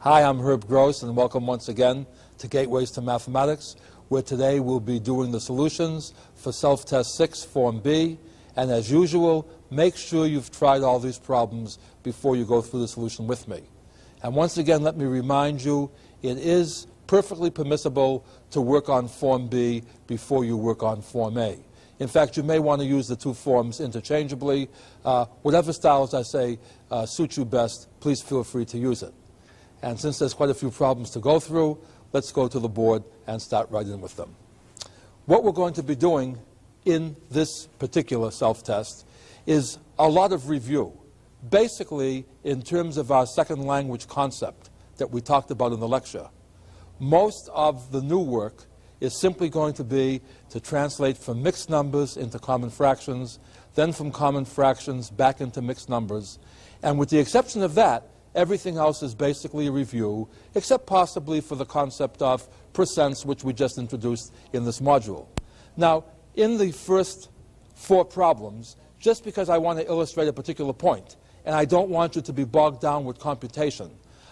Hi, I'm Herb Gross, and welcome once again to Gateways to Mathematics, where today we'll be doing the solutions for Self-Test 6, Form B. And as usual, make sure you've tried all these problems before you go through the solution with me. And once again, let me remind you, it is perfectly permissible to work on Form B before you work on Form A. In fact, you may want to use the two forms interchangeably. Whatever style, as I say, suits you best, please feel free to use it. And since there's quite a few problems to go through, let's go to the board and start right in with them. What we're going to be doing in this particular self-test is a lot of review, basically in terms of our second language concept that we talked about in the lecture. Most of the new work is simply going to be to translate from mixed numbers into common fractions, then from common fractions back into mixed numbers. And with the exception of that, everything else is basically a review, except possibly for the concept of percents, which we just introduced in this module. Now, in the first four problems, just because I want to illustrate a particular point, and I don't want you to be bogged down with computation,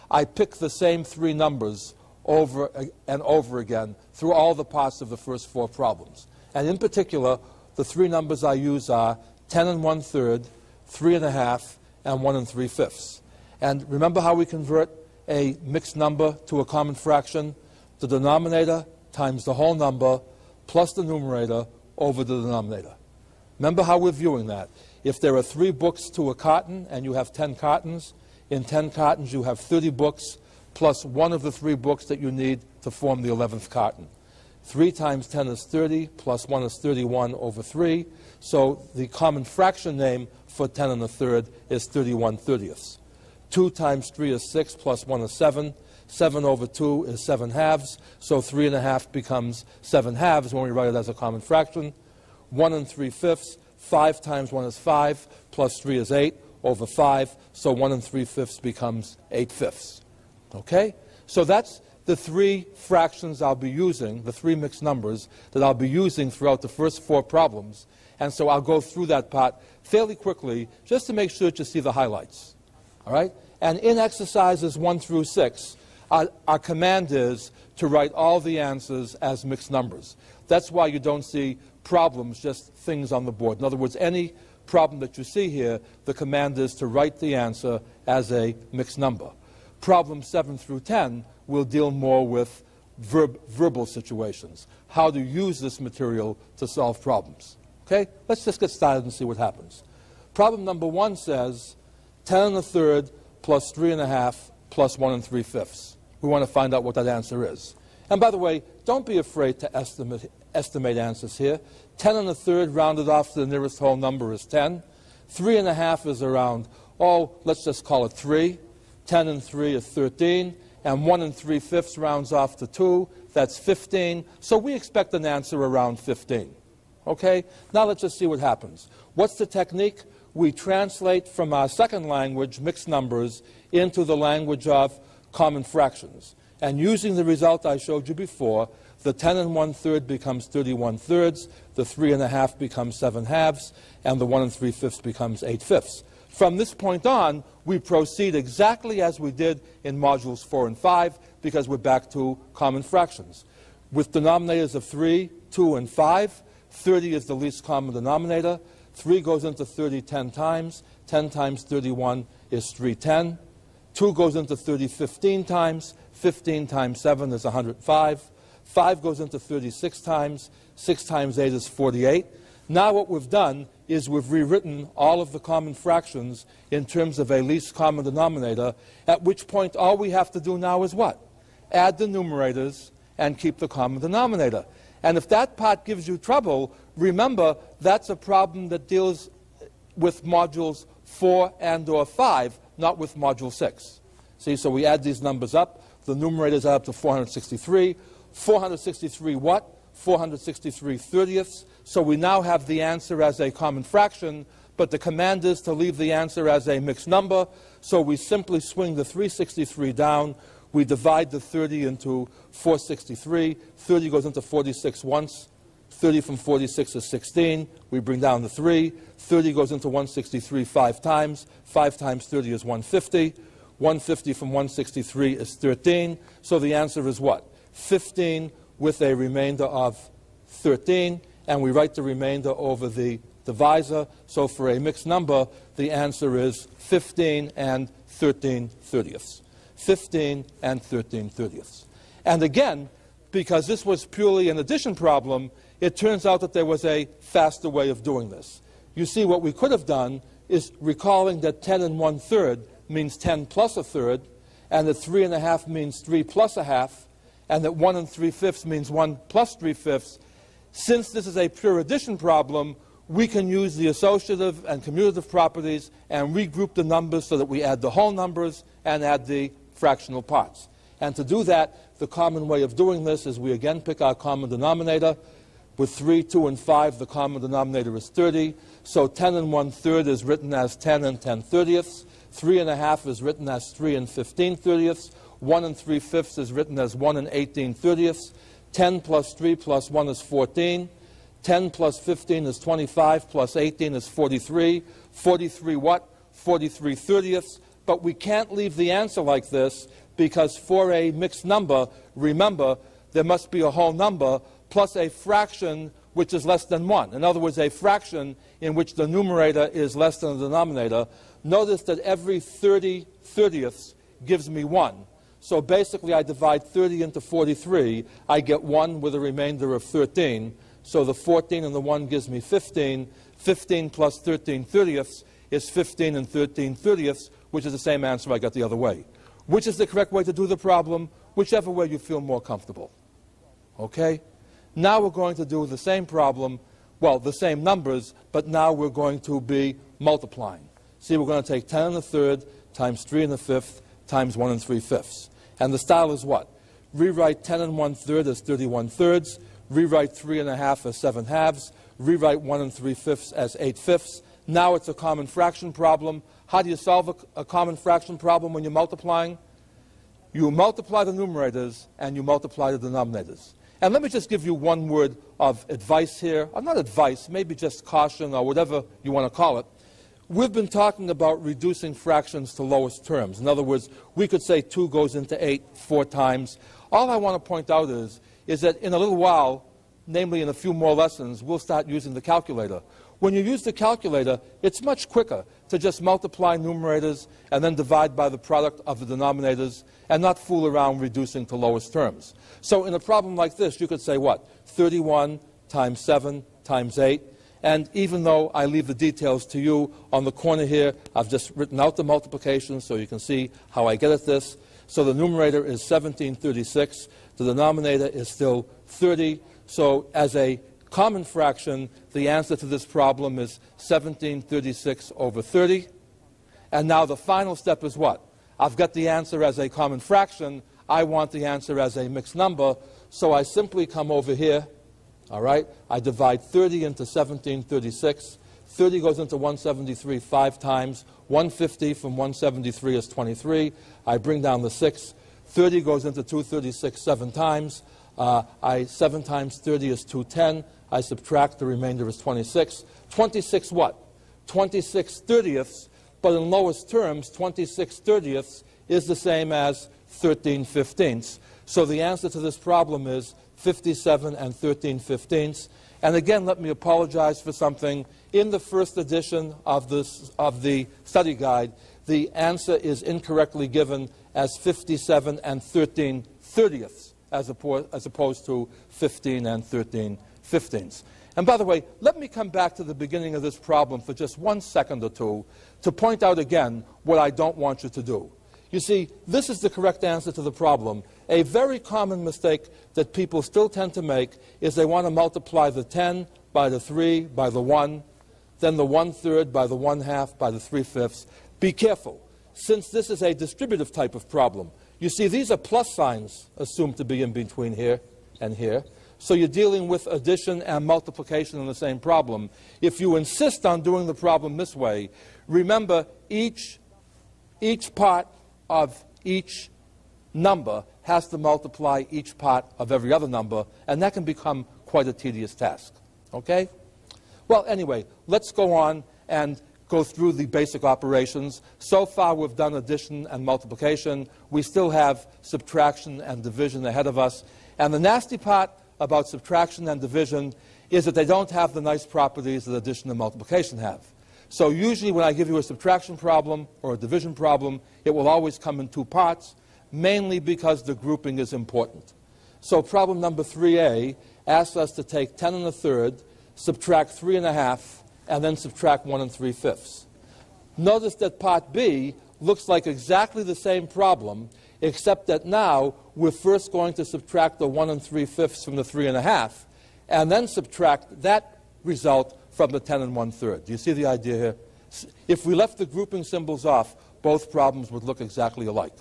I pick the same three numbers over and over again through all the parts of the first four problems. And in particular, the three numbers I use are 10 1/3, 3 1/2, and 1 3/5. And remember how we convert a mixed number to a common fraction? The denominator times the whole number plus the numerator over the denominator. Remember how we're viewing that. If there are 3 books to a carton and you have 10 cartons, in 10 cartons you have 30 books plus one of the 3 books that you need to form the 11th carton. 3 times 10 is 30, plus 1 is 31 over 3. So the common fraction name for 10 1/3 is 31 30ths. 2 times 3 is 6, plus 1 is 7. 7 over 2 is 7 halves, so 3 1/2 becomes 7 halves when we write it as a common fraction. 1 3/5, 5 times 1 is 5, plus 3 is 8 over 5, so 1 3/5 becomes 8/5. Okay? So that's the 3 fractions I'll be using, the 3 mixed numbers that I'll be using throughout the first 4 problems. And so I'll go through that part fairly quickly just to make sure that you see the highlights. All right? And in exercises 1 through 6, our command is to write all the answers as mixed numbers. That's why you don't see problems, just things on the board. In other words, any problem that you see here, the command is to write the answer as a mixed number. Problems 7 through 10 will deal more with verbal situations, how to use this material to solve problems. Okay? Let's just get started and see what happens. Problem number 1 says 10 1/3 plus 3 1/2 plus 1 3/5. We want to find out what that answer is. And by the way, don't be afraid to estimate answers here. 10 1/3 rounded off to the nearest whole number is 10. 3 1/2 is around, let's just call it 3. 10 and 3 is 13. And 1 3/5 rounds off to 2. That's 15. So we expect an answer around 15. Okay? Now let's just see what happens. What's the technique? We translate from our second language, mixed numbers, into the language of common fractions. And using the result I showed you before, the 10 1/3 becomes 31 thirds, the 3 1/2 becomes 7 halves, and the 1 3/5 becomes 8/5. From this point on, we proceed exactly as we did in modules 4 and 5, because we're back to common fractions. With denominators of 3, 2, and 5, 30 is the least common denominator. 3 goes into 30 10 times. 10 times 31 is 310. 2 goes into 30 15 times. 15 times 7 is 105. 5 goes into 36 times. 6 times 8 is 48. Now what we've done is we've rewritten all of the common fractions in terms of a least common denominator, at which point all we have to do now is what? Add the numerators and keep the common denominator. And if that part gives you trouble, remember that's a problem that deals with modules 4 and or 5, not with module 6. See, so we add these numbers up. The numerators add up to 463. 463 what? 463 30ths. So we now have the answer as a common fraction, but the command is to leave the answer as a mixed number. So we simply swing the 363 down. We divide the 30 into 463. 30 goes into 46 once. 30 from 46 is 16. We bring down the 3. 30 goes into 163 5 times. 5 times 30 is 150. 150 from 163 is 13. So the answer is what? 15 with a remainder of 13. And we write the remainder over the divisor. So for a mixed number, the answer is 15 and 13/30. 15 and 13/30. And again, because this was purely an addition problem, it turns out that there was a faster way of doing this. You see, what we could have done is recalling that 10 and 1/3 means 10 plus a third, and that 3 1/2 means 3 plus a half, and that 1 3/5 means 1 plus 3/5. Since this is a pure addition problem, we can use the associative and commutative properties and regroup the numbers so that we add the whole numbers and add the fractional parts. And to do that, the common way of doing this is we again pick our common denominator. With 3, 2, and 5, the common denominator is 30. So 10 and 1/3 is written as 10 and 10/30. 3 1/2 is written as 3 and 15/30. 1 3/5 is written as 1 and 18/30. 10 plus 3 plus 1 is 14. 10 plus 15 is 25, plus 18 is 43. 43 what? 43/30. But we can't leave the answer like this, because for a mixed number, remember, there must be a whole number plus a fraction which is less than 1. In other words, a fraction in which the numerator is less than the denominator. Notice that every 30/30 gives me 1. So basically, I divide 30 into 43. I get 1 with a remainder of 13. So the 14 and the 1 gives me 15. 15 plus 13/30 is 15 and 13/30, which is the same answer I got the other way. Which is the correct way to do the problem? Whichever way you feel more comfortable. Okay? Now we're going to do the same problem, well, the same numbers, but now we're going to be multiplying. See, we're going to take 10 1/3 times 3 1/5 times 1 3/5. And the style is what? Rewrite 10 and 1/3 as 31/3. Rewrite 3 1/2 as 7/2. Rewrite 1 3/5 as 8/5. Now it's a common fraction problem. How do you solve a common fraction problem when you're multiplying? You multiply the numerators and you multiply the denominators. And let me just give you one word of advice here. Or not advice, maybe just caution or whatever you want to call it. We've been talking about reducing fractions to lowest terms. In other words, we could say 2 goes into 8 4 times. All I want to point out is that in a little while, namely in a few more lessons, we'll start using the calculator. When you use the calculator, it's much quicker to just multiply numerators and then divide by the product of the denominators and not fool around reducing to lowest terms. So in a problem like this, you could say what? 31 times 7 times 8. And even though I leave the details to you, on the corner here, I've just written out the multiplication so you can see how I get at this. So the numerator is 17/36. The denominator is still 30. So as a common fraction, the answer to this problem is 17/36 over 30. And now the final step is what? I've got the answer as a common fraction. I want the answer as a mixed number. So I simply come over here. All right? I divide 30 into 17/36. 30 goes into 173 5 times. 150 from 173 is 23. I bring down the 6. 30 goes into 236 7 times. 7 times 30 is 210. I subtract, the remainder is 26. 26 what? 26/30, but in lowest terms, 26/30 is the same as 13/15. So the answer to this problem is 57 and 13/15. And again, let me apologize for something. In the first edition of the study guide, the answer is incorrectly given as 57 and 13/30, as opposed to 15 and 13/15. And by the way, let me come back to the beginning of this problem for just 1 second or two to point out again what I don't want you to do. You see, this is the correct answer to the problem. A very common mistake that people still tend to make is they want to multiply the 10 by the 3 by the 1, then the 1/3 by the 1/2 by the 3/5. Be careful, since this is a distributive type of problem. You see, these are plus signs assumed to be in between here and here. So you're dealing with addition and multiplication in the same problem. If you insist on doing the problem this way, remember each part of each number has to multiply each part of every other number, and that can become quite a tedious task. Okay? Well, anyway, let's go on and go through the basic operations. So far, we've done addition and multiplication. We still have subtraction and division ahead of us. And the nasty part about subtraction and division is that they don't have the nice properties that addition and multiplication have. So usually when I give you a subtraction problem or a division problem, it will always come in two parts, mainly because the grouping is important. So problem number 3A asks us to take 10 1/3, subtract 3 1/2, and then subtract 1 3/5. Notice that part B looks like exactly the same problem, except that now we're first going to subtract the 1 3/5 from the 3 1/2, and then subtract that result from the 10 1/3. Do you see the idea here? If we left the grouping symbols off, both problems would look exactly alike.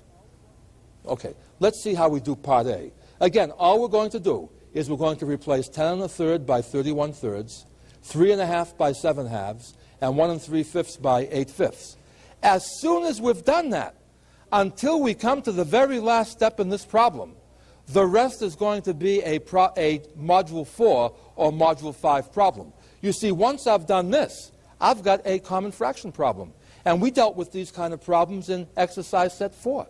Okay, let's see how we do part A. Again, all we're going to do is we're going to replace 10 1/3 by 31 thirds, 3 1/2 by 7 halves, and 1 3/5 by 8 fifths. As soon as we've done that, until we come to the very last step in this problem, the rest is going to be a Module 4 or Module 5 problem. You see, once I've done this, I've got a common fraction problem. And we dealt with these kind of problems in exercise set 4.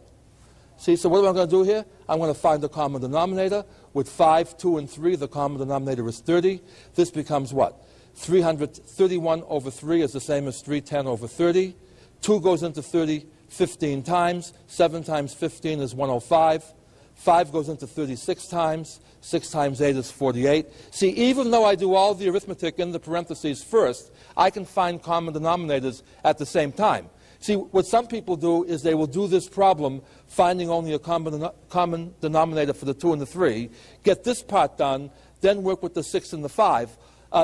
See, so what am I going to do here? I'm going to find the common denominator. With 5, 2, and 3, the common denominator is 30. This becomes what? 331 over 3 is the same as 310 over 30. 2 goes into 30 15 times. 7 times 15 is 105. 5 goes into 36 times. 6 times 8 is 48. See, even though I do all the arithmetic in the parentheses first, I can find common denominators at the same time. See, what some people do is they will do this problem finding only a common denominator for the 2 and the 3, get this part done, then work with the 6 and the 5.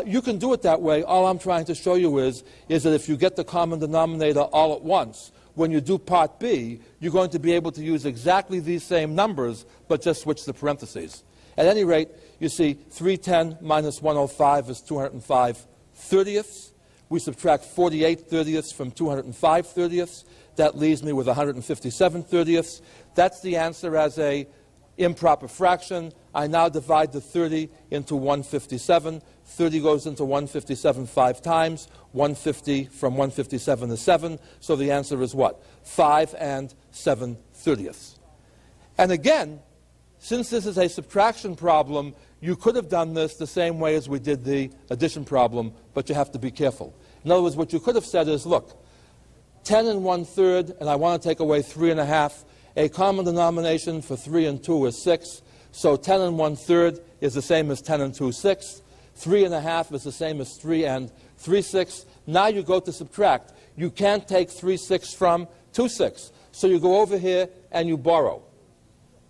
You can do it that way. All I'm trying to show you is that if you get the common denominator all at once, when you do part B, you're going to be able to use exactly these same numbers, but just switch the parentheses. At any rate, you see 310 minus 105 is 205 thirtieths. We subtract 48 thirtieths from 205 thirtieths. That leaves me with 157 thirtieths. That's the answer as a improper fraction. I now divide the 30 into 157. 30 goes into 157 5 times. 150 from 157 is 7. So the answer is what? 5 and 7 thirtieths. And again, since this is a subtraction problem, you could have done this the same way as we did the addition problem, but you have to be careful. In other words, what you could have said is, look, 10 and 1/3, and I want to take away 3 1/2. A common denomination for 3 and 2 is 6. So 10 and 1/3 is the same as 10 and 2 6. 3 1/2 is the same as 3 and 3 6. Now you go to subtract. You can't take 3 6 from 2 6. So you go over here and you borrow.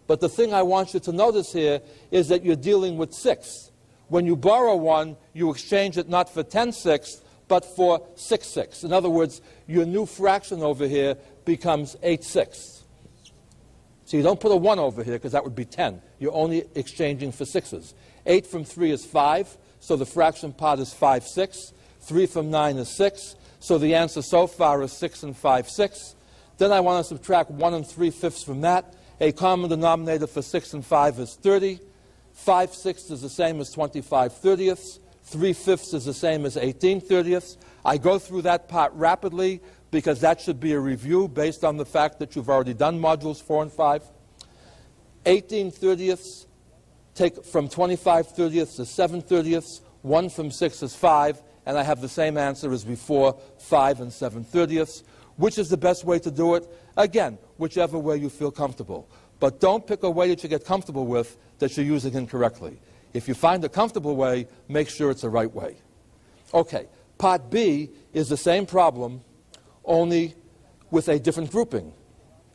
But the thing I want you to notice here is that you're dealing with 6. When you borrow one, you exchange it not for 10 6, but for 6 6. In other words, your new fraction over here becomes 8 6. So you don't put a 1 over here because that would be 10. You're only exchanging for 6s. 8 from 3 is 5, so the fraction part is 5 6. 3 from 9 is 6, so the answer so far is 6 and 5 6. Then I want to subtract 1 3/5 from that. A common denominator for 6 and 5 is 30. 5 6 is the same as 25 thirtieths. 3/5 is the same as 18 thirtieths. I go through that part rapidly because that should be a review based on the fact that you've already done modules 4 and 5. 18 thirtieths, take from 25 thirtieths is 7 thirtieths. 1 from 6 is 5, and I have the same answer as before, 5 and 7 thirtieths. Which is the best way to do it? Again, whichever way you feel comfortable. But don't pick a way that you get comfortable with that you're using incorrectly. If you find a comfortable way, make sure it's the right way. Okay, part B is the same problem, only with a different grouping.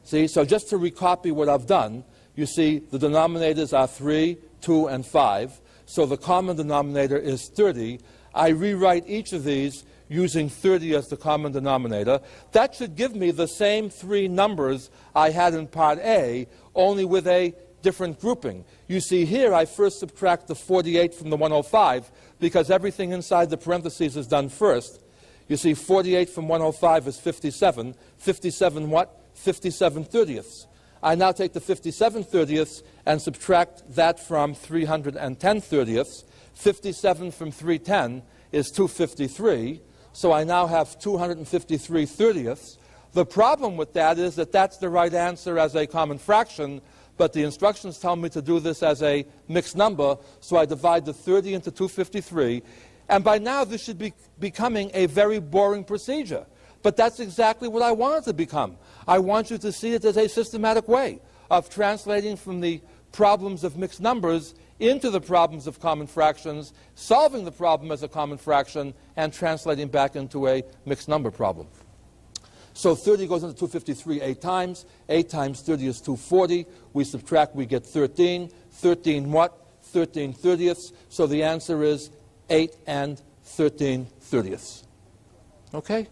See, so just to recopy what I've done, you see the denominators are 3, 2, and 5. So the common denominator is 30. I rewrite each of these using 30 as the common denominator. That should give me the same 3 numbers I had in part A, only with a different grouping. You see here I first subtract the 48 from the 105 because everything inside the parentheses is done first. You see 48 from 105 is 57. 57 what? 57 thirtieths. I now take the 57 thirtieths and subtract that from 310 thirtieths. 57 from 310 is 253. So I now have 253 thirtieths. The problem with that is that that's the right answer as a common fraction, but the instructions tell me to do this as a mixed number, so I divide the 30 into 253. And by now, this should be becoming a very boring procedure. But that's exactly what I want it to become. I want you to see it as a systematic way of translating from the problems of mixed numbers into the problems of common fractions, solving the problem as a common fraction, and translating back into a mixed number problem. So 30 goes into 253 8 times. 8 times 30 is 240. We subtract, we get 13. 13 what? 13 thirtieths. So the answer is 8 and 13 thirtieths. Okay?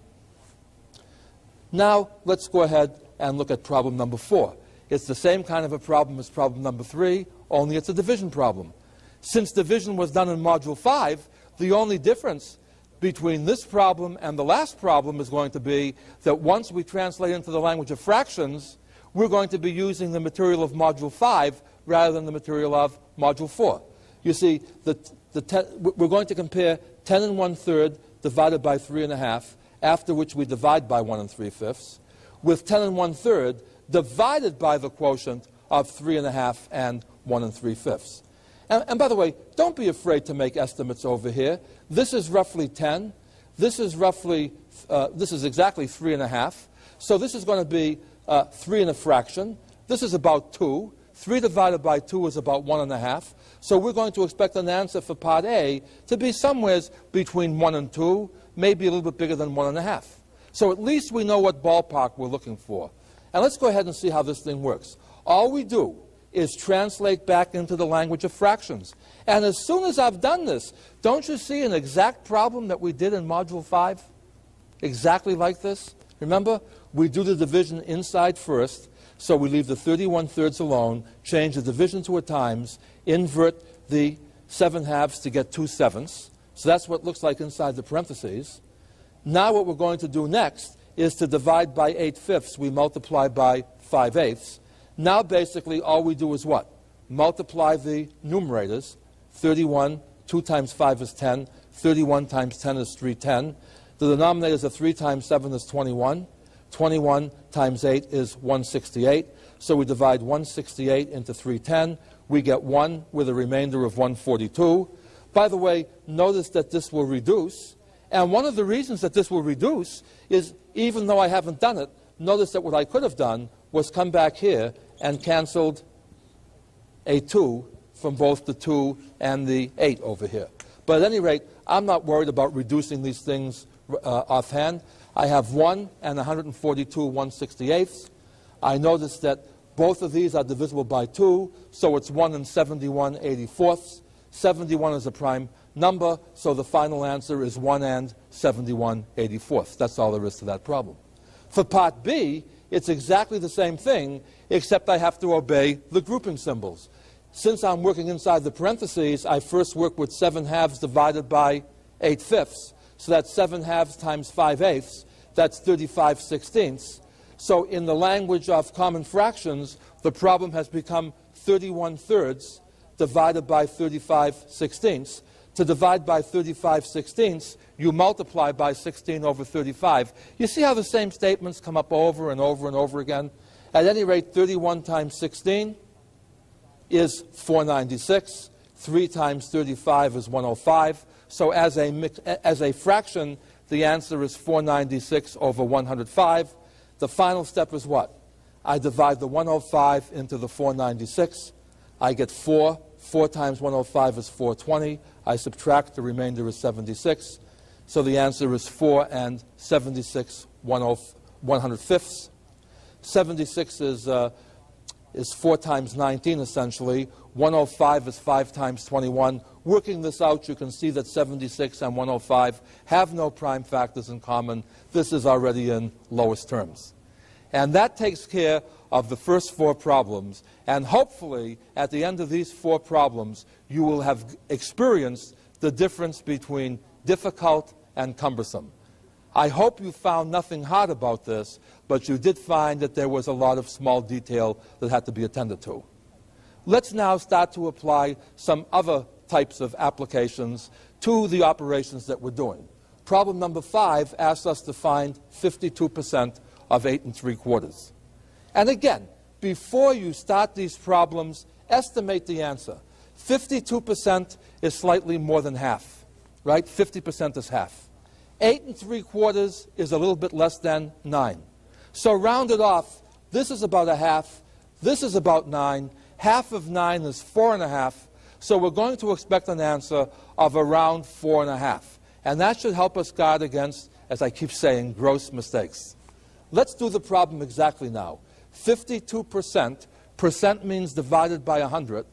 Now, let's go ahead and look at problem number 4. It's the same kind of a problem as problem number 3, only it's a division problem. Since division was done in Module 5, the only difference between this problem and the last problem is going to be that once we translate into the language of fractions, we're going to be using the material of Module 5 rather than the material of Module 4. You see, we're going to compare 10 and 1/3 divided by 3 1/2, after which we divide by 1 3/5, with 10 and 1/3 divided by the quotient of 3 1/2 and 1 3/5. And by the way, don't be afraid to make estimates over here. This is roughly 10. This is exactly 3 1/2. So this is going to be 3 and a fraction. This is about 2. 3 divided by 2 is about 1 1/2. So we're going to expect an answer for part A to be somewhere between 1 and 2, maybe a little bit bigger than 1 1/2. So at least we know what ballpark we're looking for. And let's go ahead and see how this thing works. All we do is translate back into the language of fractions. And as soon as I've done this, don't you see an exact problem that we did in Module 5? Exactly like this. Remember, we do the division inside first, so we leave the 31 thirds alone, change the division to a times, invert the 7 halves to get 2 sevenths. So that's what it looks like inside the parentheses. Now what we're going to do next is to divide by 8 fifths. We multiply by 5 eighths. Now basically all we do is what? Multiply the numerators. 31, 2 times 5 is 10. 31 times 10 is 310. The denominators of 3 times 7 is 21. 21 times 8 is 168. So we divide 168 into 310. We get 1 with a remainder of 142. By the way, notice that this will reduce. And one of the reasons that this will reduce is, even though I haven't done it, notice that what I could have done was come back here and canceled a 2 from both the 2 and the 8 over here. But at any rate, I'm not worried about reducing these things offhand. I have 1 and 142 1/68. I notice that both of these are divisible by 2, so it's 1 and 71 84ths. 71 is a prime number, so the final answer is 1 and 71 84ths. That's all there is to that problem. For part B, it's exactly the same thing, except I have to obey the grouping symbols. Since I'm working inside the parentheses, I first work with 7 halves divided by 8 fifths. So that's 7 halves times 5 eighths. That's 35 sixteenths. So in the language of common fractions, the problem has become 31 thirds divided by 35 sixteenths. To divide by 35 sixteenths, you multiply by 16 over 35. You see how the same statements come up over and over and over again? At any rate, 31 times 16 is 496. 3 times 35 is 105. So as a fraction, the answer is 496 over 105. The final step is what? I divide the 105 into the 496. I get 4. 4 times 105 is 420. I subtract, the remainder is 76. So the answer is 4 and 76 1/105ths. 76 is 4 times 19, essentially. 105 is 5 times 21. Working this out, you can see that 76 and 105 have no prime factors in common. This is already in lowest terms. And that takes care of the first 4 problems. And hopefully, at the end of these 4 problems, you will have experienced the difference between difficult and cumbersome. I hope you found nothing hard about this, but you did find that there was a lot of small detail that had to be attended to. Let's now start to apply some other types of applications to the operations that we're doing. Problem number 5 asks us to find 52% of 8 3/4. And again, before you start these problems, estimate the answer. 52% is slightly more than half, right? 50% is half. 8 3/4 is a little bit less than 9. So rounded off, this is about a half, this is about 9, half of 9 is 4.5, so we're going to expect an answer of around 4.5. And that should help us guard against, as I keep saying, gross mistakes. Let's do the problem exactly now. 52%, percent means divided by 100.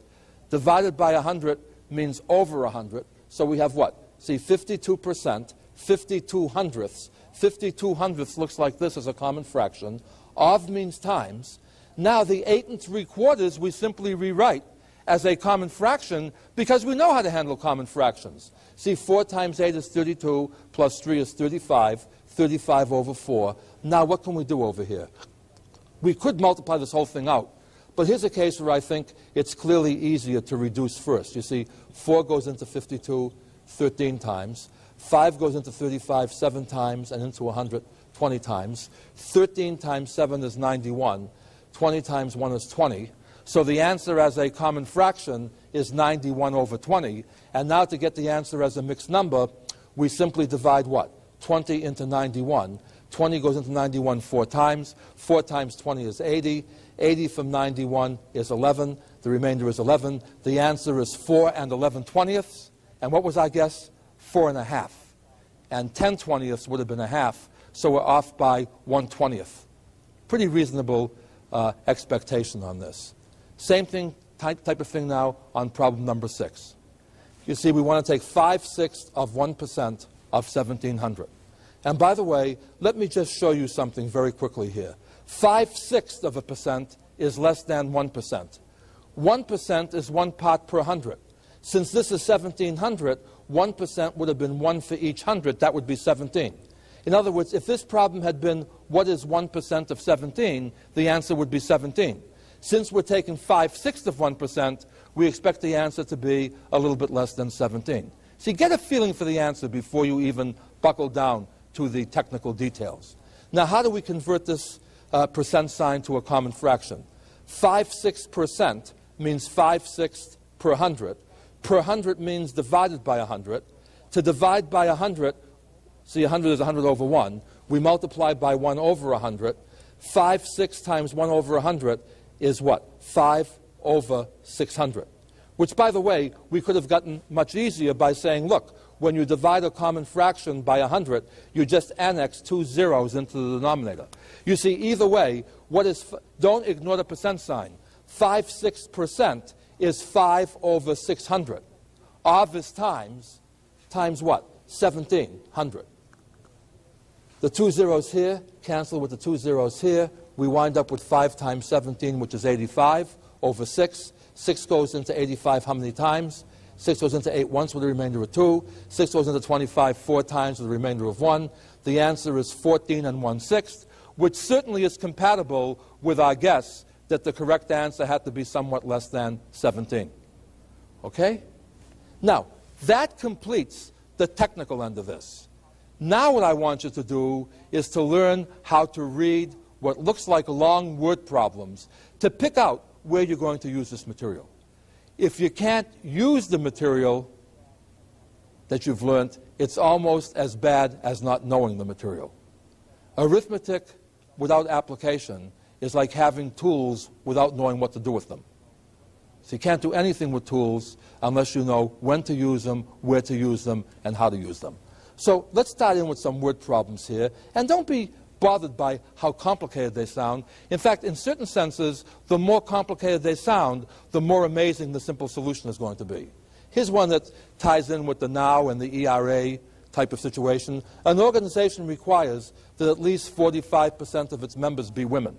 Divided by 100 means over 100. So we have what? See, 52%, 52 hundredths. 52 hundredths looks like this as a common fraction. Of means times. Now the 8 3/4 we simply rewrite as a common fraction because we know how to handle common fractions. See, 4 times 8 is 32, plus 3 is 35, 35 over 4. Now what can we do over here? We could multiply this whole thing out, but here's a case where I think it's clearly easier to reduce first. You see, 4 goes into 52 13 times, 5 goes into 35 7 times, and into 100 20 times. 13 times 7 is 91. 20 times 1 is 20. So the answer as a common fraction is 91 over 20. And now to get the answer as a mixed number, we simply divide what? 20 into 91. 20 goes into 91 4 times. 4 times 20 is 80. 80 from 91 is 11. The remainder is 11. The answer is 4 and 11/20. And what was our guess? 4.5. And 10/20 would have been a half. So we're off by 1/20. Pretty reasonable expectation on this. Same thing, type of thing now on problem number 6. You see, we want to take 5/6 of 1% of 1,700. And by the way, let me just show you something very quickly here. 5/6 of a percent is less than 1%. 1% is 1 part per 100. Since this is 1,700, 1% would have been 1 for each 100. That would be 17. In other words, if this problem had been what is 1% of 17, the answer would be 17. Since we're taking 5/6 of 1%, we expect the answer to be a little bit less than 17. See, get a feeling for the answer before you even buckle down to the technical details. Now, how do we convert this percent sign to a common fraction? 5/6% means 5/6 per 100. Per 100 means divided by 100. To divide by 100, see, 100 is 100 over 1. We multiply by 1 over 100. 5/6 times 1 over 100 is what? 5 over 600. Which, by the way, we could have gotten much easier by saying, look, when you divide a common fraction by 100, you just annex 2 zeros into the denominator. You see, either way, don't ignore the percent sign. 5/6% is 5 over 600. Of is times what? 1,700. The 2 zeros here cancel with the 2 zeros here. We wind up with 5 times 17, which is 85, over 6. 6 goes into 85 how many times? 6 goes into 8 once with a remainder of 2. 6 goes into 25 4 times with a remainder of 1. The answer is 14 1/6, which certainly is compatible with our guess that the correct answer had to be somewhat less than 17. Okay? Now, that completes the technical end of this. Now what I want you to do is to learn how to read what looks like long word problems to pick out where you're going to use this material. If you can't use the material that you've learned, it's almost as bad as not knowing the material. Arithmetic without application is like having tools without knowing what to do with them. So you can't do anything with tools unless you know when to use them, where to use them, and how to use them. So let's start in with some word problems here. And don't be bothered by how complicated they sound. In fact, in certain senses, the more complicated they sound, the more amazing the simple solution is going to be. Here's one that ties in with the now and the ERA type of situation. An organization requires that at least 45% of its members be women.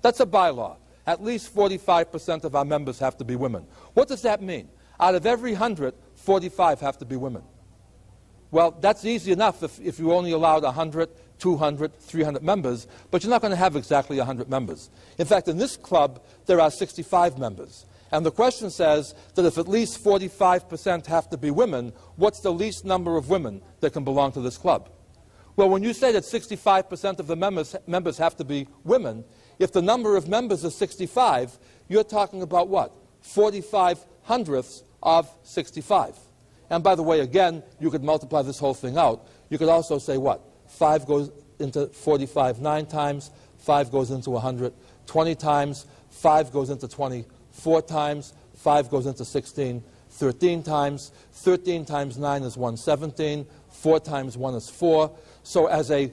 That's a bylaw. At least 45% of our members have to be women. What does that mean? Out of every 100, 45 have to be women. Well, that's easy enough if you only allowed 100, 200, 300 members, but you're not going to have exactly 100 members. In fact, in this club, there are 65 members. And the question says that if at least 45% have to be women, what's the least number of women that can belong to this club? Well, when you say that 65% of the members have to be women, if the number of members is 65, you're talking about what? 45 hundredths of 65. And by the way, again, you could multiply this whole thing out. You could also say what? 5 goes into 45 9 times, 5 goes into 100 20 times, 5 goes into 20 4 times, 5 goes into 16 13 times, 13 times 9 is 117, 4 times 1 is 4. So as a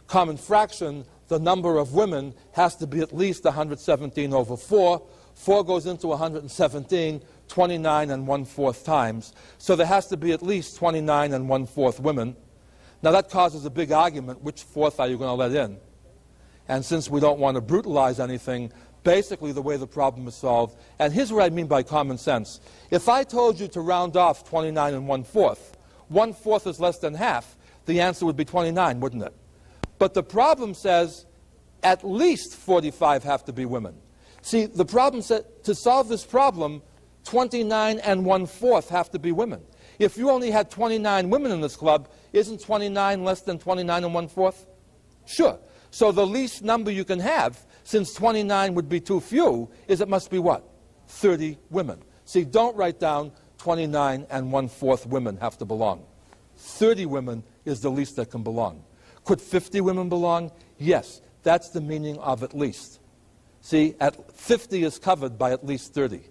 common fraction, the number of women has to be at least 117 over 4. 4 goes into 117, 29 and 1/4 times. So there has to be at least 29 and 1/4 women. Now that causes a big argument. Which fourth are you going to let in? And since we don't want to brutalize anything, basically the way the problem is solved, and here's what I mean by common sense. If I told you to round off 29 and 1/4, 1/4 is less than half, the answer would be 29, wouldn't it? But the problem says at least 45 have to be women. See, the problem said to solve this problem, 29 and 1/4 have to be women. If you only had 29 women in this club, isn't 29 less than 29 and 1/4? Sure. So the least number you can have, since 29 would be too few, is it must be what? 30 women. See, don't write down 29 and 1/4 women have to belong. 30 women is the least that can belong. Could 50 women belong? Yes, that's the meaning of at least. See, at 50 is covered by at least 30.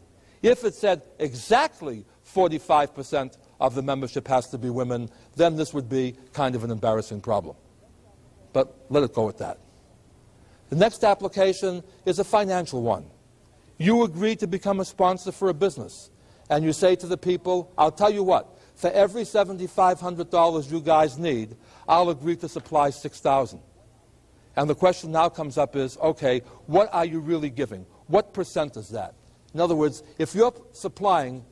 If it said exactly 45% of the membership has to be women, then this would be kind of an embarrassing problem. But let it go at that. The next application is a financial one. You agree to become a sponsor for a business, and you say to the people, I'll tell you what, for every $7,500 you guys need, I'll agree to supply $6,000. And the question now comes up is, okay, what are you really giving? What percent is that? In other words, if you're supplying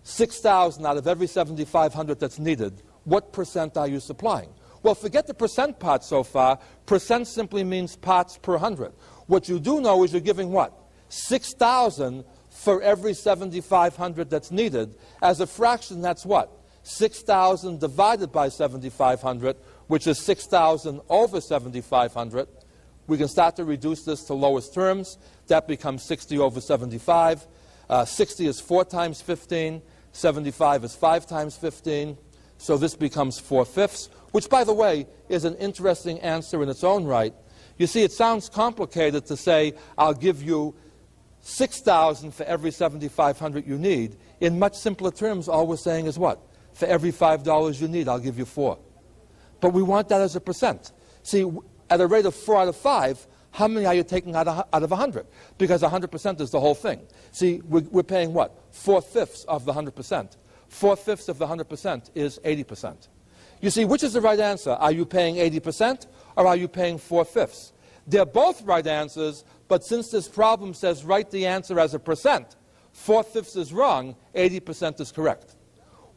$6,000 out of every $7,500 that's needed, what percent are you supplying? Well, forget the percent part so far. Percent simply means parts per 100. What you do know is you're giving what? 6,000 for every 7,500 that's needed. As a fraction, that's what? 6,000 divided by 7,500, which is 6,000 over 7,500. We can start to reduce this to lowest terms. That becomes 60 over 75. 60 is 4 times 15. 75 is 5 times 15. So this becomes 4/5, which, by the way, is an interesting answer in its own right. You see, it sounds complicated to say, I'll give you 6,000 for every 7,500 you need. In much simpler terms, all we're saying is what? For every $5 you need, I'll give you 4. But we want that as a percent. See, at a rate of 4 out of 5, how many are you taking out of 100? Because 100% is the whole thing. See, we're paying what? 4/5 of the 100%. 4/5 of the 100% is 80%. You see, which is the right answer? Are you paying 80% or are you paying 4/5? They're both right answers, but since this problem says write the answer as a percent, 4/5 is wrong, 80% is correct.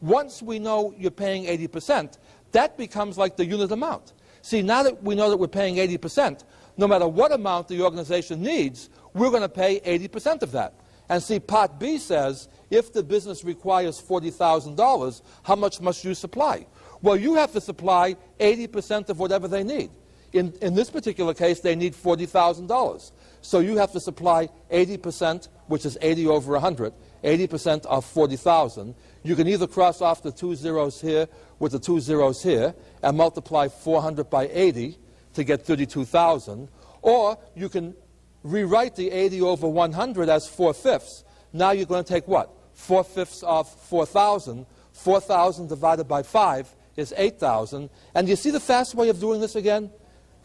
Once we know you're paying 80%, that becomes like the unit amount. See, now that we know that we're paying 80%, no matter what amount the organization needs, we're going to pay 80% of that. And see, Part B says, if the business requires $40,000, how much must you supply? Well, you have to supply 80% of whatever they need. In this particular case, they need $40,000. So you have to supply 80%, which is 80 over 100, 80% of 40,000. You can either cross off the 2 zeros here with the 2 zeros here and multiply 400 by 80 to get 32,000, or you can rewrite the 80 over 100 as 4/5. Now you're going to take what? 4/5 of 4,000. 4,000 divided by 5 is 8,000. And you see the fast way of doing this again?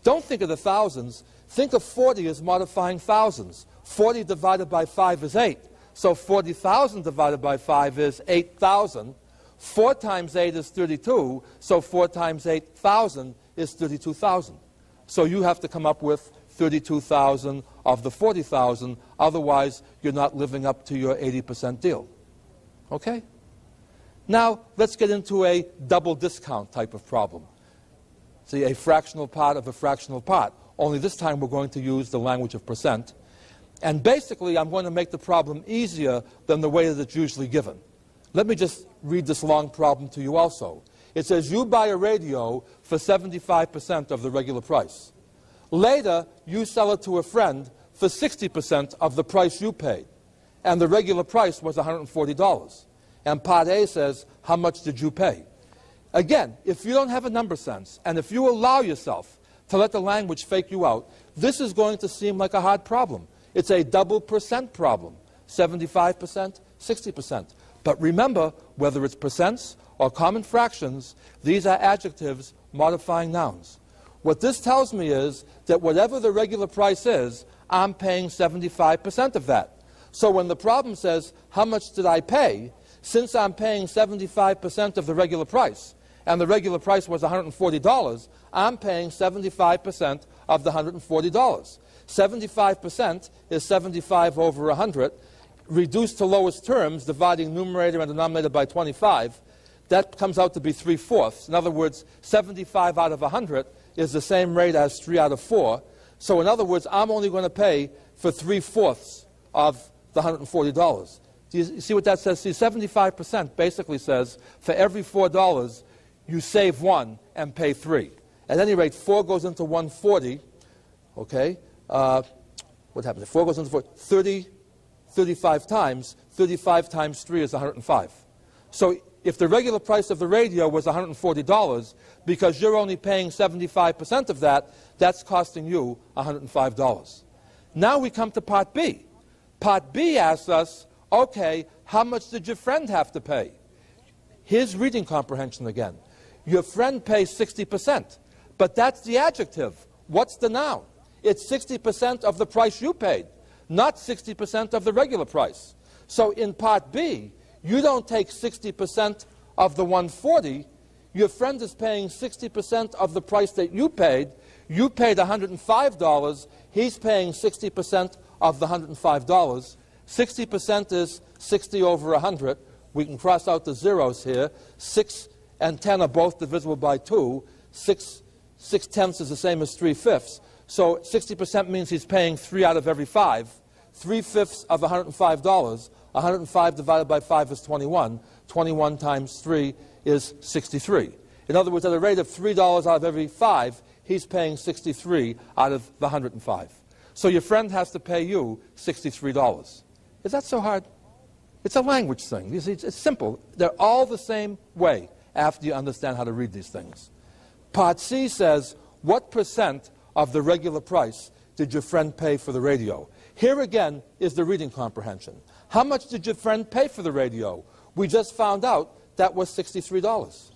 Don't think of the thousands. Think of 40 as modifying thousands. 40 divided by 5 is 8. So 40,000 divided by 5 is 8,000. 4 times 8 is 32. So 4 times 8,000 is 32,000. So you have to come up with 32,000 of the 40,000. Otherwise, you're not living up to your 80% deal. Okay? Now, let's get into a double discount type of problem. See, a fractional part of a fractional part. Only this time we're going to use the language of percent. And basically, I'm going to make the problem easier than the way that it's usually given. Let me just read this long problem to you also. It says you buy a radio for 75% of the regular price. Later, you sell it to a friend for 60% of the price you paid. And the regular price was $140. And Part A says, how much did you pay? Again, if you don't have a number sense, and if you allow yourself to let the language fake you out, this is going to seem like a hard problem. It's a double percent problem, 75%, 60%. But remember, whether it's percents or common fractions, these are adjectives modifying nouns. What this tells me is that whatever the regular price is, I'm paying 75% of that. So when the problem says, how much did I pay? Since I'm paying 75% of the regular price, and the regular price was $140, I'm paying 75% of the $140. 75% is 75 over 100, reduced to lowest terms, dividing numerator and denominator by 25. That comes out to be 3/4. In other words, 75 out of 100 is the same rate as 3 out of 4. So in other words, I'm only going to pay for 3/4 of the $140. Do you see what that says? See, 75% basically says for every $4, you save 1 and pay 3. At any rate, 4 goes into 140. Okay? What happens? If 4 goes into 4, 35 times. 35 times 3 is 105. So if the regular price of the radio was $140, because you're only paying 75% of that, that's costing you $105. Now we come to Part B. Part B asks us, okay, how much did your friend have to pay? Here's reading comprehension again. Your friend pays 60%, but that's the adjective. What's the noun? It's 60% of the price you paid, not 60% of the regular price. So in Part B, you don't take 60% of the 140. Your friend is paying 60% of the price that you paid. You paid $105. He's paying 60% of the $105. 60% is 60 over 100. We can cross out the zeros here. 6 and 10 are both divisible by 2. 6/10 is the same as 3/5. So 60% means he's paying 3 out of every 5. 3/5 of $105. 105 divided by 5 is 21. 21 times 3 is 63. In other words, at a rate of $3 out of every 5, he's paying 63 out of the 105. So your friend has to pay you $63. Is that so hard? It's a language thing. You see, it's simple. They're all the same way after you understand how to read these things. Part C says, what percent of the regular price did your friend pay for the radio? Here again is the reading comprehension. How much did your friend pay for the radio? We just found out that was $63.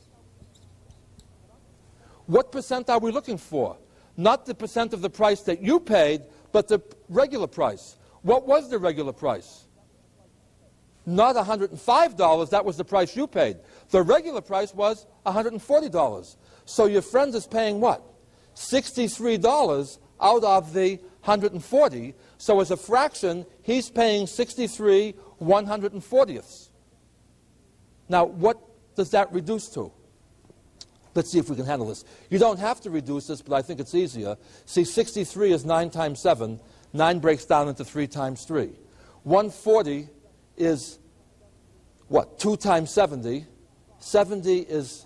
What percent are we looking for? Not the percent of the price that you paid, but the regular price. What was the regular price? Not $105, that was the price you paid. The regular price was $140. So your friend is paying what? $63 out of the 140. So as a fraction, he's paying 63 140ths. Now, what does that reduce to? Let's see if we can handle this. You don't have to reduce this, but I think it's easier. See, 63 is 9 times 7. 9 breaks down into 3 times 3. 140 is, what, 2 times 70. 70 is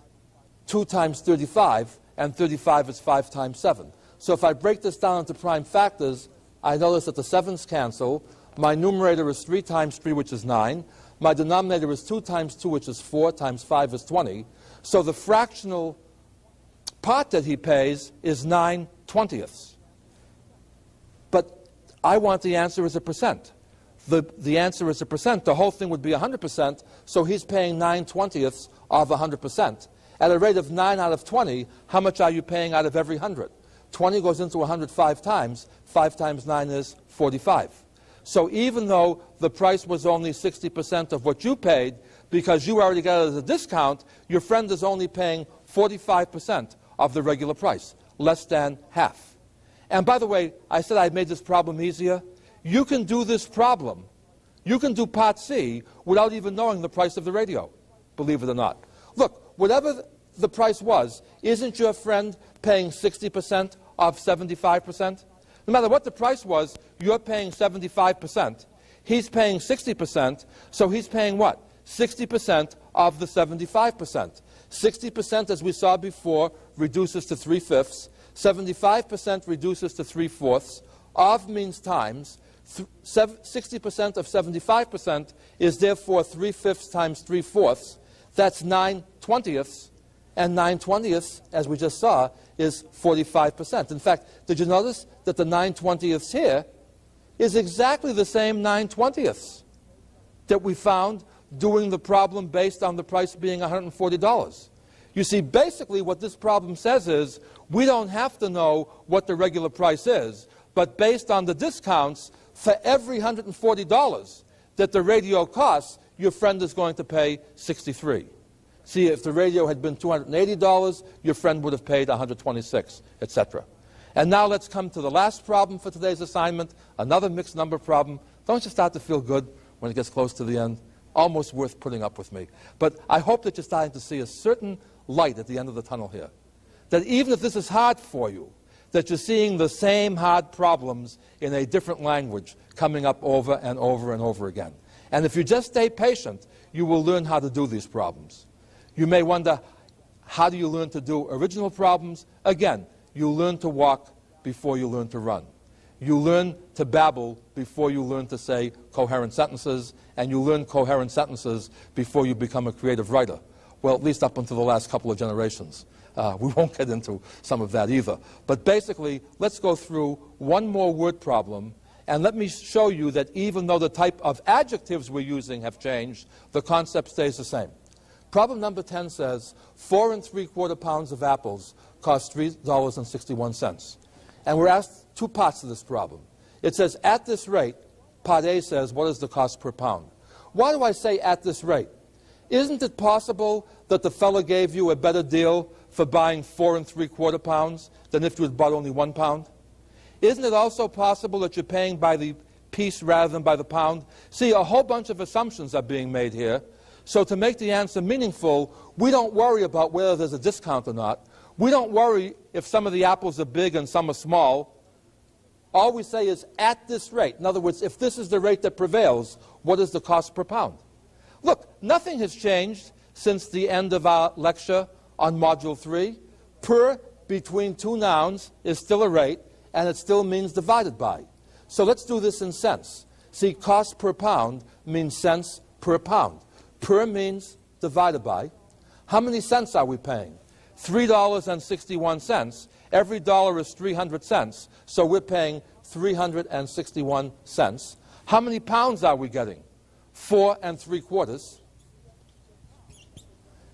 2 times 35, and 35 is 5 times 7. So if I break this down into prime factors, I notice that the 7's cancel. My numerator is 3 times 3, which is 9. My denominator is 2 times 2, which is 4, times 5 is 20. So the fractional part that he pays is 9/20ths. But I want the answer as a percent. The answer is a percent. The whole thing would be 100%, so he's paying 9/20ths of 100%. At a rate of 9 out of 20, how much are you paying out of every 100? 20 goes into 105 times. 5 times 9 is 45. So even though the price was only 60% of what you paid, because you already got it as a discount, your friend is only paying 45% of the regular price, less than half. And by the way, I said I made this problem easier. You can do this problem. You can do Part C without even knowing the price of the radio, believe it or not. Look, whatever the price was, isn't your friend paying 60% of 75%? No matter what the price was, you're paying 75%. He's paying 60%, so he's paying what? 60% of the 75%. 60%, as we saw before, reduces to 3/5. 75% reduces to 3/4. Of means times. 60% of 75% is therefore 3/5 times 3/4. That's 9/20. And 9/20, as we just saw, is 45%. In fact, did you notice that the 9/20 here is exactly the same 9/20 that we found doing the problem based on the price being $140? You see, basically what this problem says is we don't have to know what the regular price is, but based on the discounts, for every $140 that the radio costs, your friend is going to pay $63. See, if the radio had been $280, your friend would have paid $126, etc. And now let's come to the last problem for today's assignment, another mixed number problem. Don't you start to feel good when it gets close to the end? Almost worth putting up with me. But I hope that you're starting to see a certain light at the end of the tunnel here. That even if this is hard for you, that you're seeing the same hard problems in a different language coming up over and over and over again. And if you just stay patient, you will learn how to do these problems. You may wonder, how do you learn to do original problems? Again, you learn to walk before you learn to run. You learn to babble before you learn to say coherent sentences, and you learn coherent sentences before you become a creative writer. Well, at least up until the last couple of generations. We won't get into some of that either. But basically, let's go through one more word problem, and let me show you that even though the type of adjectives we're using have changed, the concept stays the same. Problem number 10 says 4 3/4 pounds of apples cost $3.61. And we're asked two parts of this problem. It says, at this rate, part A says, what is the cost per pound? Why do I say at this rate? Isn't it possible that the fellow gave you a better deal for buying 4 3/4 pounds than if you had bought only 1 pound? Isn't it also possible that you're paying by the piece rather than by the pound? See, a whole bunch of assumptions are being made here. So to make the answer meaningful, we don't worry about whether there's a discount or not. We don't worry if some of the apples are big and some are small. All we say is at this rate. In other words, if this is the rate that prevails, what is the cost per pound? Look, nothing has changed since the end of our lecture on Module 3. Per between two nouns is still a rate, and it still means divided by. So let's do this in cents. See, cost per pound means cents per pound. Per means divided by. How many cents are we paying? $3.61. Every dollar is 300 cents, so we're paying 361 cents. How many pounds are we getting? 4 3/4.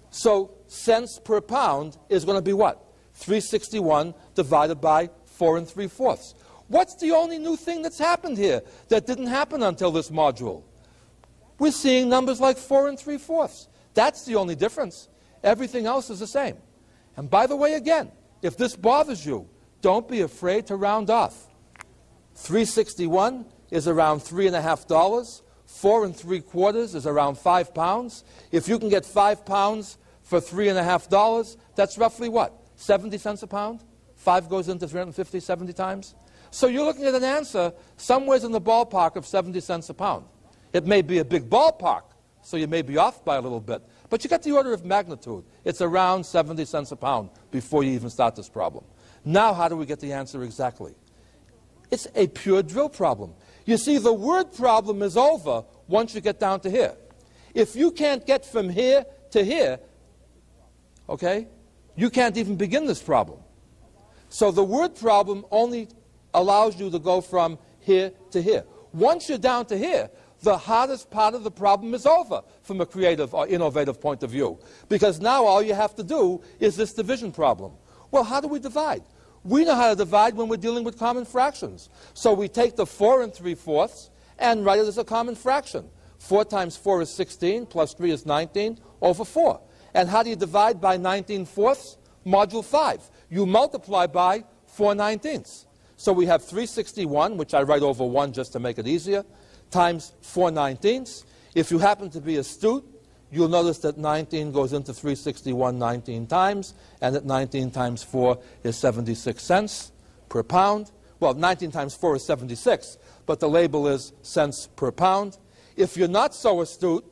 So cents per pound is going to be what? 361 divided by 4 3/4. What's the only new thing that's happened here that didn't happen until this module? We're seeing numbers like 4 3/4. That's the only difference. Everything else is the same. And by the way, again, if this bothers you, don't be afraid to round off. 361 is around $3.50. 4 3/4 is around 5 pounds. If you can get 5 pounds for $3.50, that's roughly what? 70 cents a pound? 5 goes into 350 70 times. So you're looking at an answer somewhere in the ballpark of 70 cents a pound. It may be a big ballpark, so you may be off by a little bit. But you get the order of magnitude. It's around 70 cents a pound before you even start this problem. Now how do we get the answer exactly? It's a pure drill problem. You see, the word problem is over once you get down to here. If you can't get from here to here, okay, you can't even begin this problem. So the word problem only allows you to go from here to here. Once you're down to here, the hardest part of the problem is over from a creative or innovative point of view. Because now all you have to do is this division problem. Well, how do we divide? We know how to divide when we're dealing with common fractions. So we take the 4 3/4 and write it as a common fraction. 4 times 4 is 16, plus 3 is 19, over 4. And how do you divide by 19/4? Module 5. You multiply by 4/19. So we have 361, which I write over 1 just to make it easier, times 4/19. If you happen to be astute, you'll notice that 19 goes into 361 19 times, and that 19 times 4 is 76 cents per pound. well, 19 times 4 is 76, but the label is cents per pound. If you're not so astute,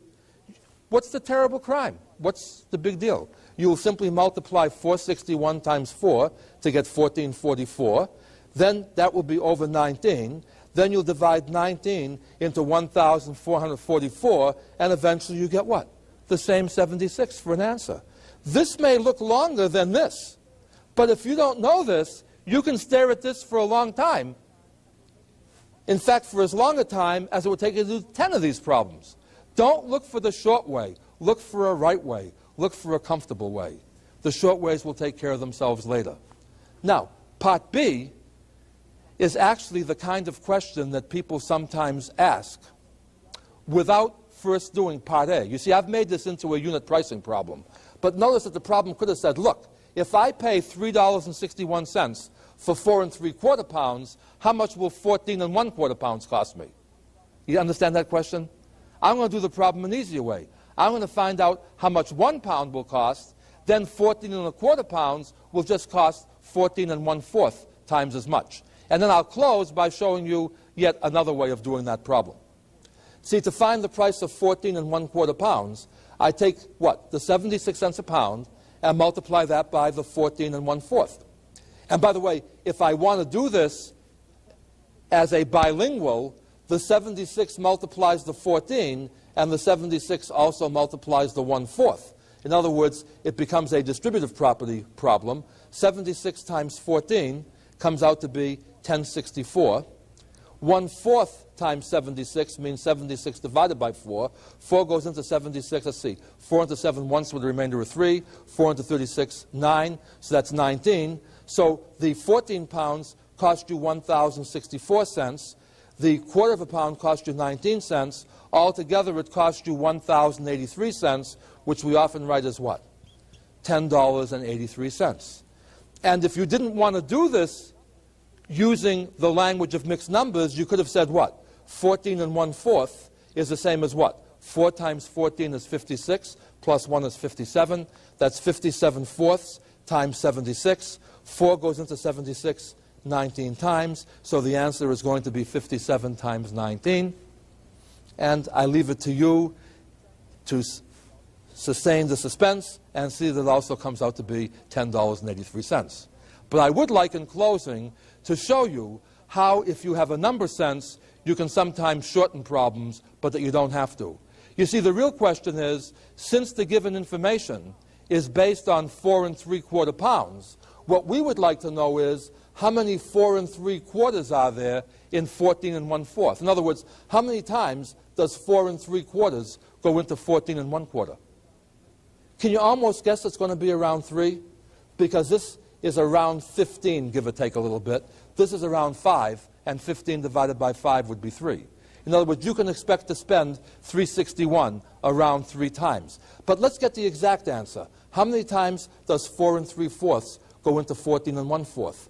what's the terrible crime? What's the big deal? You'll simply multiply 461 times 4 to get 1444. Then that will be over 19. Then you'll divide 19 into 1,444, and eventually you get what? The same 76 for an answer. This may look longer than this, but if you don't know this, you can stare at this for a long time. In fact, for as long a time as it would take you to do 10 of these problems. Don't look for the short way. Look for a right way. Look for a comfortable way. The short ways will take care of themselves later. Now, part B is actually the kind of question that people sometimes ask without first doing part A. You see, I've made this into a unit pricing problem. But notice that the problem could have said, look, if I pay $3.61 for 4 3/4 pounds, how much will 14 1/4 pounds cost me? You understand that question? I'm going to do the problem an easier way. I'm going to find out how much 1 pound will cost, then 14 1/4 pounds will just cost 14 1/4 times as much. And then I'll close by showing you yet another way of doing that problem. See, to find the price of 14 1/4 pounds, I take, what, the 76 cents a pound, and multiply that by the 14 1/4. And by the way, if I want to do this as a bilingual, the 76 multiplies the 14, and the 76 also multiplies the 1/4. In other words, it becomes a distributive property problem. 76 times 14 comes out to be 1064. 1/4 times 76 means 76 divided by 4. 4 goes into 76. Let's see. 4 into 7 once with the remainder of 3. 4 into 36, 9. So that's 19. So the 14 pounds cost you 1,064 cents. The 1/4 pound cost you 19 cents. Altogether, it cost you 1,083 cents, which we often write as what? $10.83. And if you didn't want to do this using the language of mixed numbers, you could have said what? 14 1/4 is the same as what? 4 times 14 is 56, plus 1 is 57. That's 57 fourths times 76. 4 goes into 76 19 times, so the answer is going to be 57 times 19. And I leave it to you to sustain the suspense and see that it also comes out to be $10.83. But I would like, in closing, to show you how, if you have a number sense, you can sometimes shorten problems, but that you don't have to. You see, the real question is, since the given information is based on 4 3/4 pounds, what we would like to know is how many 4 3/4 are there in 14 1/4. In other words, how many times does 4 3/4 go into 14 1/4? Can you almost guess it's going to be around 3? Because this is around 15, give or take a little bit. This is around 5, and 15 divided by 5 would be 3. In other words, you can expect to spend 361 around 3 times. But let's get the exact answer. How many times does 4 3/4 go into 14 1/4?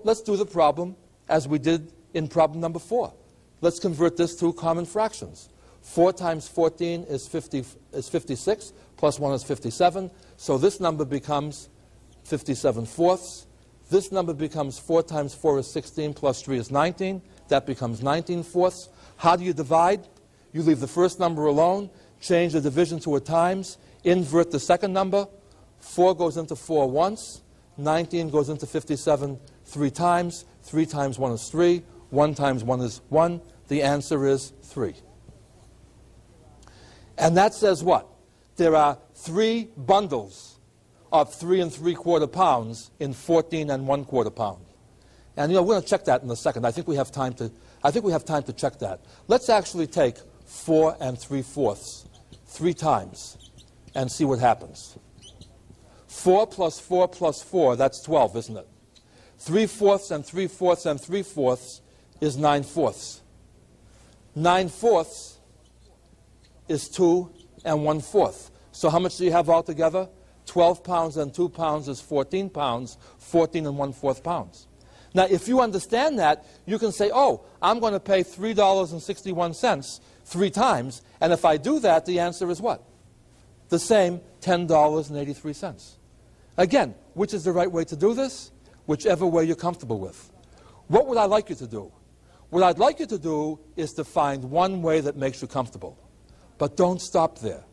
Let's do the problem as we did in problem number 4. Let's convert this to common fractions. 4 times 14 is 56, plus 1 is 57. So this number becomes 57 fourths. This number becomes 4 times 4 is 16, plus 3 is 19. That becomes 19 fourths. How do you divide? You leave the first number alone, change the division to a times, invert the second number. 4 goes into 4 once. 19 goes into 57 3 times. 3 times 1 is 3. 1 times 1 is 1. The answer is 3. And that says what? There are 3 bundles of 3 3/4 pounds in 14 1/4 pound. And we're going to check that in a second. I think we have time to check that. Let's actually take 4 3/4 3 times and see what happens. 4 plus 4 plus 4, that's 12, isn't it? 3/4 and 3/4 and 3/4 is 9/4. 9/4 is 2 1/4. So how much do you have altogether? 12 pounds and 2 pounds is 14 pounds, 14 1/4 pounds. Now, if you understand that, you can say, oh, I'm going to pay $3.61 3 times, and if I do that, the answer is what? The same, $10.83. Again, which is the right way to do this? Whichever way you're comfortable with. What would I like you to do? What I'd like you to do is to find one way that makes you comfortable. But don't stop there.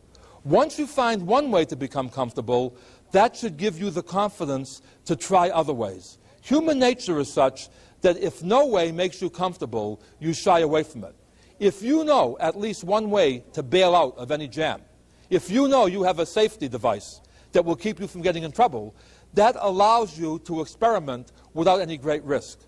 Once you find one way to become comfortable, that should give you the confidence to try other ways. Human nature is such that if no way makes you comfortable, you shy away from it. If you know at least one way to bail out of any jam, if you know you have a safety device that will keep you from getting in trouble, that allows you to experiment without any great risk.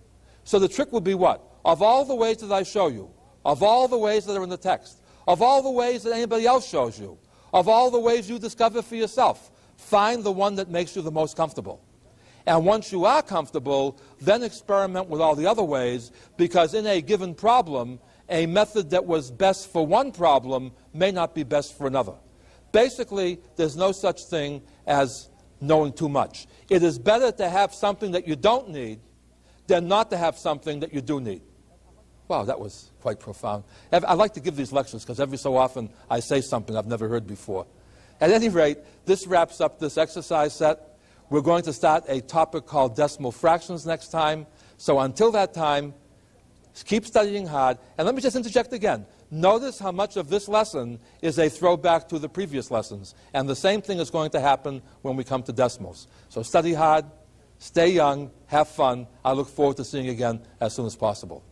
So the trick will be what? Of all the ways that I show you, of all the ways that are in the text, of all the ways that anybody else shows you, of all the ways you discover for yourself, find the one that makes you the most comfortable. And once you are comfortable, then experiment with all the other ways, because in a given problem, a method that was best for one problem may not be best for another. Basically, there's no such thing as knowing too much. It is better to have something that you don't need than not to have something that you do need. Wow, that was quite profound. I like to give these lectures because every so often I say something I've never heard before. At any rate, this wraps up this exercise set. We're going to start a topic called decimal fractions next time. So until that time, keep studying hard. And let me just interject again. Notice how much of this lesson is a throwback to the previous lessons. And the same thing is going to happen when we come to decimals. So study hard, stay young, have fun. I look forward to seeing you again as soon as possible.